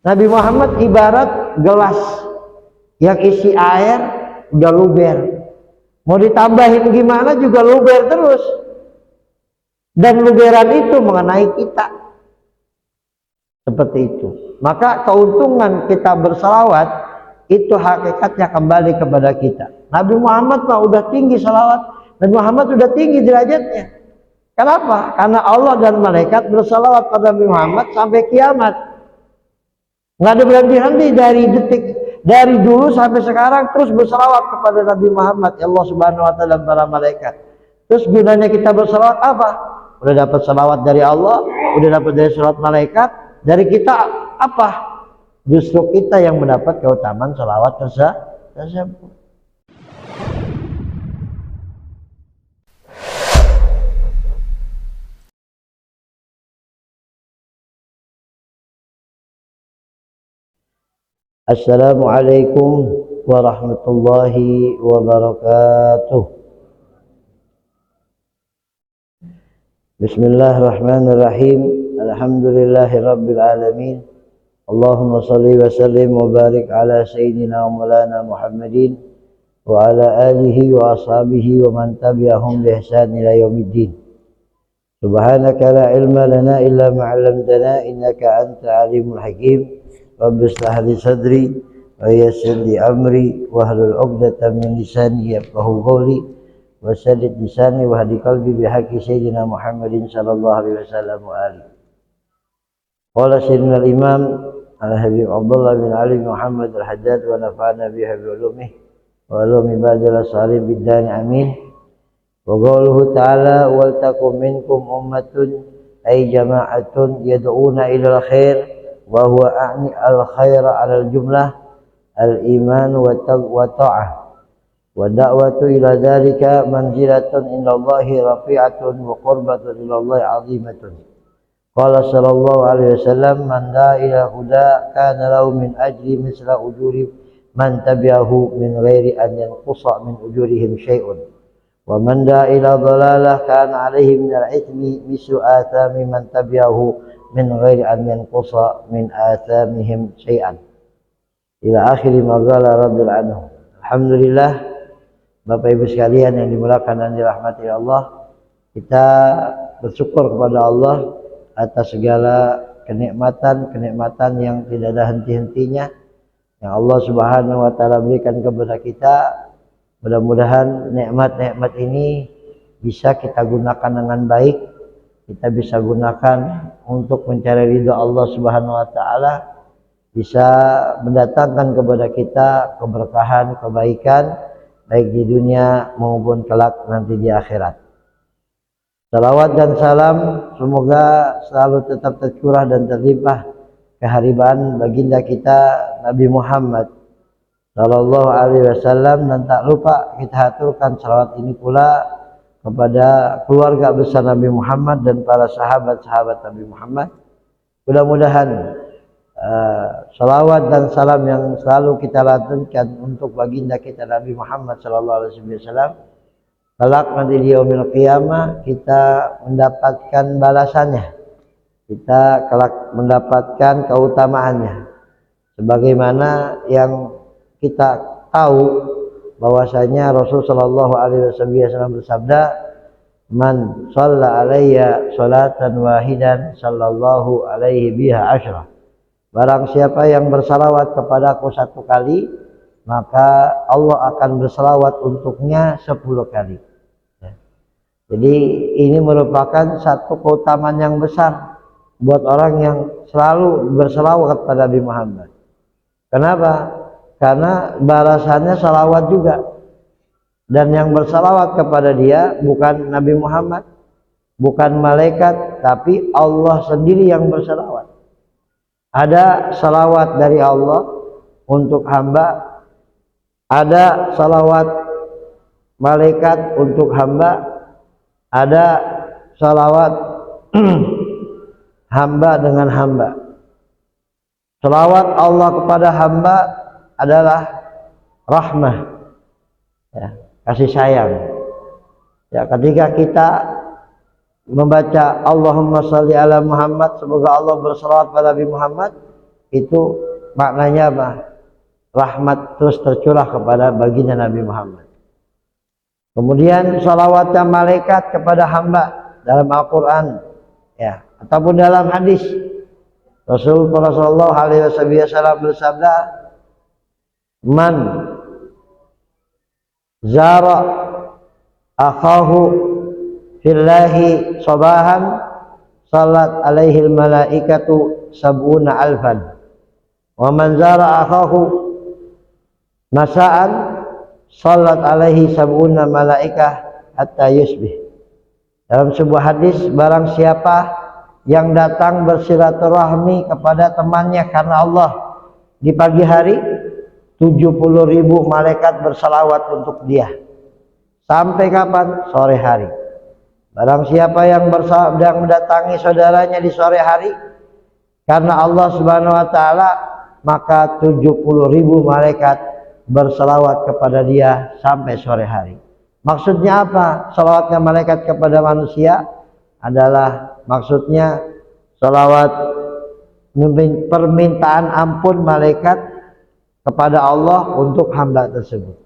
Nabi Muhammad ibarat gelas yang isi air udah luber, mau ditambahin gimana juga luber terus, dan luberan itu mengenai kita seperti itu. Maka keuntungan kita bersalawat itu hakikatnya kembali kepada kita. Nabi Muhammad mah udah tinggi salawat, Nabi Muhammad udah tinggi derajatnya. Kenapa? Karena Allah dan malaikat bersalawat pada Nabi Muhammad sampai kiamat. Nggak ada berhenti-henti dari dulu sampai sekarang terus bersalawat kepada Nabi Muhammad ya Allah Subhanahu wa taala dan para malaikat. Terus gunanya kita bersalawat apa? Udah dapat salawat dari Allah, udah dapat dari salawat malaikat, dari kita apa? Justru kita yang mendapat keutamaan salawat tersebut. Assalamualaikum warahmatullahi wabarakatuh. Bismillahirrahmanirrahim. Alhamdulillahirabbil alamin. Allahumma shalli wa sallim wa barik ala sayyidina wa maulana Muhammadin wa ala alihi wa ashabihi wa man tabi'ahum bi ihsan ila yaumiddin. Subhanaka la ilma lana illa ma 'allamtana innaka anta alimul hakim. Rabbi shrah li sadri wa yassir li amri wahlul 'uqdatam min lisani yafqahu qawli wa saddid lisani wa hadi qalbi bi haqqi sayyidina Muhammadin sallallahu alaihi wasallam wa alihi. Qala sayyidina al-imam al-habib Abdullah bin Ali Muhammad al-Haddad wa nafa'ana bihi bi ulumihi wa ulumi ba'dal salih bid-dani amin. Wa qawluhu ta'ala wal takum minkum ummatun ay jama'atun yad'una ila al-khair wa huwa a'ni al-khaira 'ala al-jumlah al-iman wa ta'ah wa da'watu ila dhalika manzilatun indallahi rafi'atun wa qurbatun ilallahi 'azimatun. Qala sallallahu alaihi wasallam man da'a ila huda kana lahu min ajri misla ujuri man tabi'ahu min ghairi an yanqusa min ujurihim syai'un wa man da'a ila dhalalah kana 'alaihi min al-ithmi mislu athami man tabi'ahu min ghairi an yanqusa min athamihim syai'an ila akhiri ma qala radhiyallahu anhu. Alhamdulillah, Bapak Ibu sekalian yang dimuliakan dan dirahmati Allah, kita bersyukur kepada Allah atas segala kenikmatan yang tidak ada henti-hentinya yang Allah Subhanahu wa taala berikan kepada kita. Mudah-mudahan nikmat-nikmat ini bisa kita gunakan dengan baik, kita bisa gunakan untuk mencari ridha Allah Subhanahu wa taala, bisa mendatangkan kepada kita keberkahan, kebaikan baik di dunia maupun kelak nanti di akhirat. Salawat dan salam semoga selalu tetap tercurah dan terlimpah keharibaan baginda kita Nabi Muhammad sallallahu alaihi wasallam, dan tak lupa kita haturkan salawat ini pula kepada keluarga besar Nabi Muhammad dan para sahabat-sahabat Nabi Muhammad. Mudah-mudahan salawat dan salam yang selalu kita lantunkan untuk baginda kita Nabi Muhammad sallallahu alaihi wasallam kelak nanti di yaumil qiyamah kita mendapatkan balasannya, kita kelak mendapatkan keutamaannya, sebagaimana yang kita tahu bahwasanya Rasul sallallahu alaihi wasallam bersabda, man shalla alayya salatan wahidan sallallahu alaihi biha asyra. Barang siapa yang bersalawat kepadaku satu kali, maka Allah akan bersalawat untuknya 10 kali. Jadi ini merupakan satu keutamaan yang besar buat orang yang selalu bersalawat kepada Nabi Muhammad. Kenapa? Karena balasannya salawat juga. Dan yang bersalawat kepada dia bukan Nabi Muhammad, bukan malaikat, tapi Allah sendiri yang bersalawat. Ada salawat dari Allah untuk hamba, ada salawat malaikat untuk hamba, ada salawat hamba dengan hamba. Salawat Allah kepada hamba adalah rahmah, ya, kasih sayang. Ya, ketika kita membaca Allahumma shalli ala Muhammad, semoga Allah bersalawat pada Nabi Muhammad, itu maknanya apa? Rahmat terus tercurah kepada baginda Nabi Muhammad. Kemudian salawatnya malaikat kepada hamba dalam Al-Quran, ya, ataupun dalam hadis. Rasulullah Shallallahu Alaihi Wasallam bersabda, "Man zara akhahu fillahi sabahan, salat alaihi malaikatu sab'una alfan. Wa man zara akhahu masa'an, salat alaihi sab'una malaikah hatta yusbih." Dalam sebuah hadis, barang siapa yang datang bersilaturahmi kepada temannya karena Allah di pagi hari, 70.000 malaikat bersalawat untuk dia. Sampai kapan? Sore hari. Barang siapa yang mendatangi saudaranya di sore hari karena Allah Subhanahu wa taala, maka 70.000 malaikat bersalawat kepada dia sampai sore hari. Maksudnya apa? Salawatnya malaikat kepada manusia adalah maksudnya salawat permintaan ampun malaikat kepada Allah untuk hamba tersebut.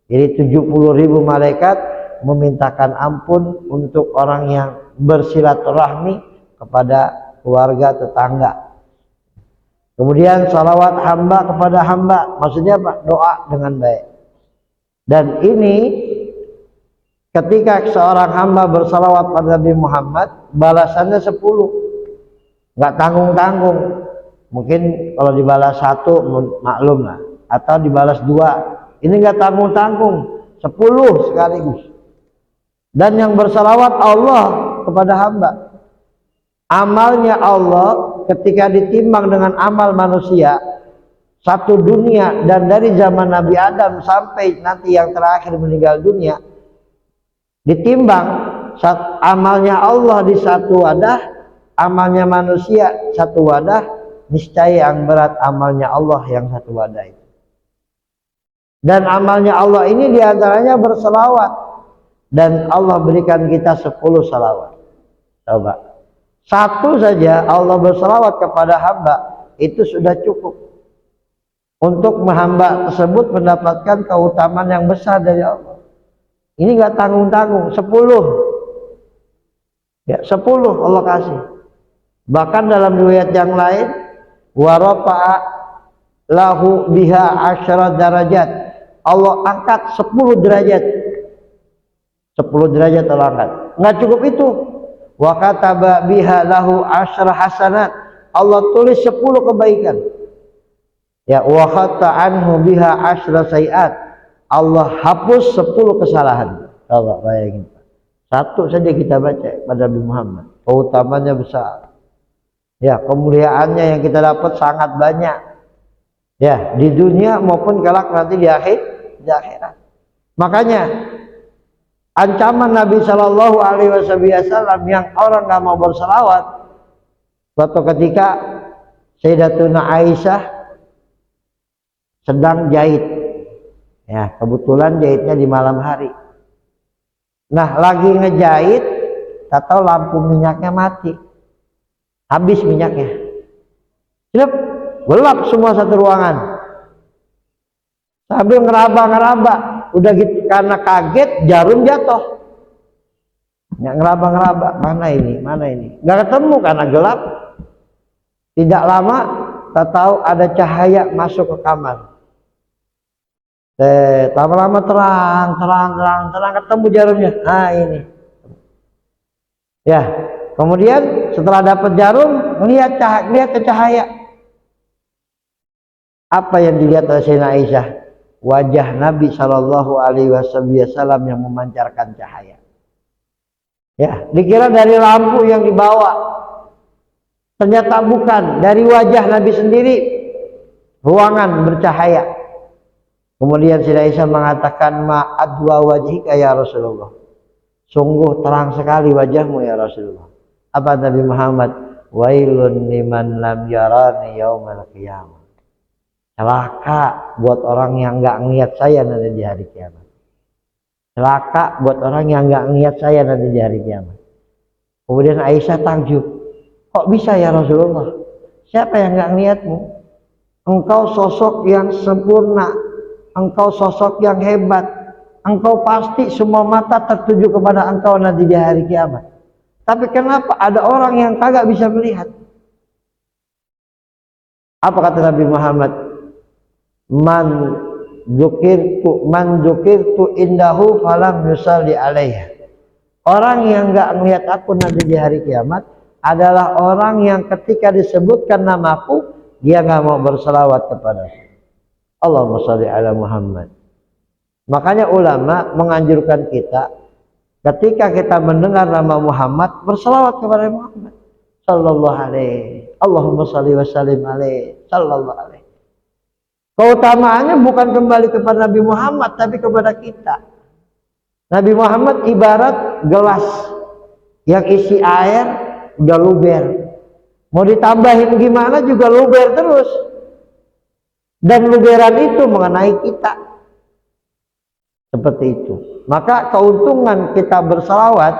Jadi 70.000 malaikat memintakan ampun untuk orang yang bersilaturahmi kepada keluarga tetangga. Kemudian salawat hamba kepada hamba, maksudnya apa? Doa dengan baik. Dan ini ketika seorang hamba bersalawat pada Nabi Muhammad, balasannya 10, nggak tanggung-tanggung. Mungkin kalau dibalas 1 maklum lah, atau dibalas 2, ini nggak tanggung-tanggung, 10 sekaligus. Dan yang bersalawat Allah kepada hamba, amalnya Allah ketika ditimbang dengan amal manusia satu dunia, dan dari zaman Nabi Adam sampai nanti yang terakhir meninggal dunia, ditimbang amalnya Allah di satu wadah, amalnya manusia satu wadah, niscaya yang berat amalnya Allah yang satu wadah itu. Dan amalnya Allah ini diantaranya berselawat, dan Allah berikan kita 10 salawat. Coba, 1 saja Allah berselawat kepada hamba, itu sudah cukup untuk hamba tersebut mendapatkan keutamaan yang besar dari Allah. Ini nggak tanggung-tanggung, 10. Ya, 10 Allah kasih. Bahkan dalam riwayat yang lain, wa rafa'a lahu biha 10 darajat. Allah angkat 10 derajat. 10 derajat Allah angkat. Nggak cukup itu. Wa kataba biha lahu 10 hasanat. Allah tulis 10 kebaikan. Ya, wa khatta anhu biha 10 sayiat. Allah hapus 10 kesalahan. Coba bayangin. 1 saja kita baca pada Nabi Muhammad, keutamanya besar. Ya, kemuliaannya yang kita dapat sangat banyak. Ya, di dunia maupun kelak nanti di akhirat. Makanya ancaman Nabi Shallallahu Alaihi Wasallam yang orang nggak mau berselawat, suatu ketika Sayyidatuna Aisyah sedang jahit. Ya, kebetulan jahitnya di malam hari. Nah, lagi ngejahit, tak tahu lampu minyaknya mati, habis minyaknya. Gelap semua satu ruangan. Sambil ngeraba-ngeraba, udah gitu karena kaget jarum jatuh. Ya, ngeraba-ngeraba, mana ini, nggak ketemu karena gelap. Tidak lama, tak tahu ada cahaya masuk ke kamar. Lama-lama terang ketemu jarumnya. Nah, ini. Ya, kemudian setelah dapat jarum, lihat ke cahaya. Apa yang dilihat oleh Sayyidina Aisyah? Wajah Nabi Shallallahu Alaihi Wasallam yang memancarkan cahaya. Ya, dikira dari lampu yang dibawa. Ternyata bukan, dari wajah Nabi sendiri. Ruangan bercahaya. Kemudian Sayyidah Aisyah mengatakan, ma'adwa wajhika ya Rasulullah. Sungguh terang sekali wajahmu ya Rasulullah. Apa Nabi Muhammad? Wailun liman lam yarani yaumal qiyamah. Celaka buat orang yang nggak ngelihat saya nanti di hari kiamat. Celaka buat orang yang nggak ngelihat saya nanti di hari kiamat. Kemudian Aisyah takjub. Kok bisa ya Rasulullah? Siapa yang nggak ngelihatmu? engkau sosok yang sempurna, engkau sosok yang hebat, engkau pasti semua mata tertuju kepada engkau nanti di hari kiamat. Tapi kenapa ada orang yang kagak bisa melihat? Apa kata Nabi Muhammad? Man dzukirtu indahu falam yusalli alaiha. Orang yang enggak melihat aku nanti di hari kiamat adalah orang yang ketika disebutkan namaku dia enggak mau berselawat kepadaku. Allahumma shalli ala Muhammad. Makanya ulama menganjurkan kita ketika kita mendengar nama Muhammad berselawat kepada Muhammad sallallahu alaihi. Allahumma shalli wa sallim alaihi sallallahu alaihi. Keutamaannya bukan kembali kepada Nabi Muhammad tapi kepada kita. Nabi Muhammad ibarat gelas yang isi air udah luber. Mau ditambahin gimana juga luber terus. Dan luberan itu mengenai kita. Seperti itu. Maka keuntungan kita bersalawat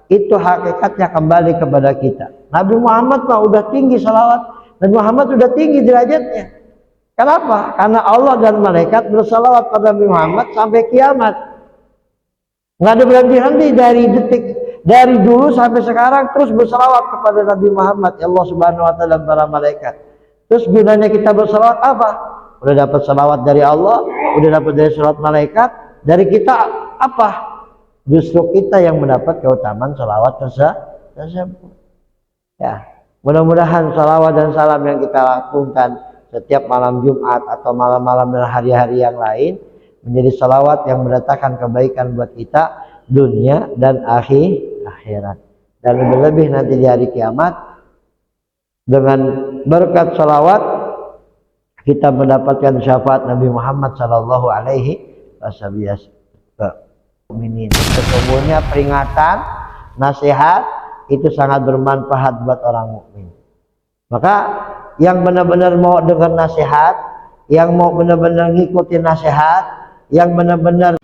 itu hakikatnya kembali kepada kita. Nabi Muhammad mah udah tinggi salawat. Nabi Muhammad udah tinggi derajatnya. Kenapa? Karena Allah dan malaikat bersalawat pada Nabi Muhammad sampai kiamat. Nggak ada berhenti-henti dari dulu sampai sekarang terus bersalawat kepada Nabi Muhammad ya Allah Subhanahu wa taala dan para malaikat. Terus gunanya kita bersalawat apa? Udah dapat salawat dari Allah, udah dapat dari salawat malaikat, dari kita apa? Justru kita yang mendapat keutamaan salawat tersebut. Ya, mudah-mudahan salawat dan salam yang kita lakukan setiap malam Jumat atau malam-malam dan hari-hari yang lain menjadi salawat yang mendatangkan kebaikan buat kita dunia dan akhirat. Dan lebih-lebih nanti di hari kiamat dengan berkat salawat kita mendapatkan syafaat Nabi Muhammad sallallahu alaihi wasallam. Sesungguhnya peringatan, nasihat itu sangat bermanfaat buat orang mukmin. Maka yang benar-benar mau dengar nasihat, yang mau benar-benar ngikutin nasihat, yang benar-benar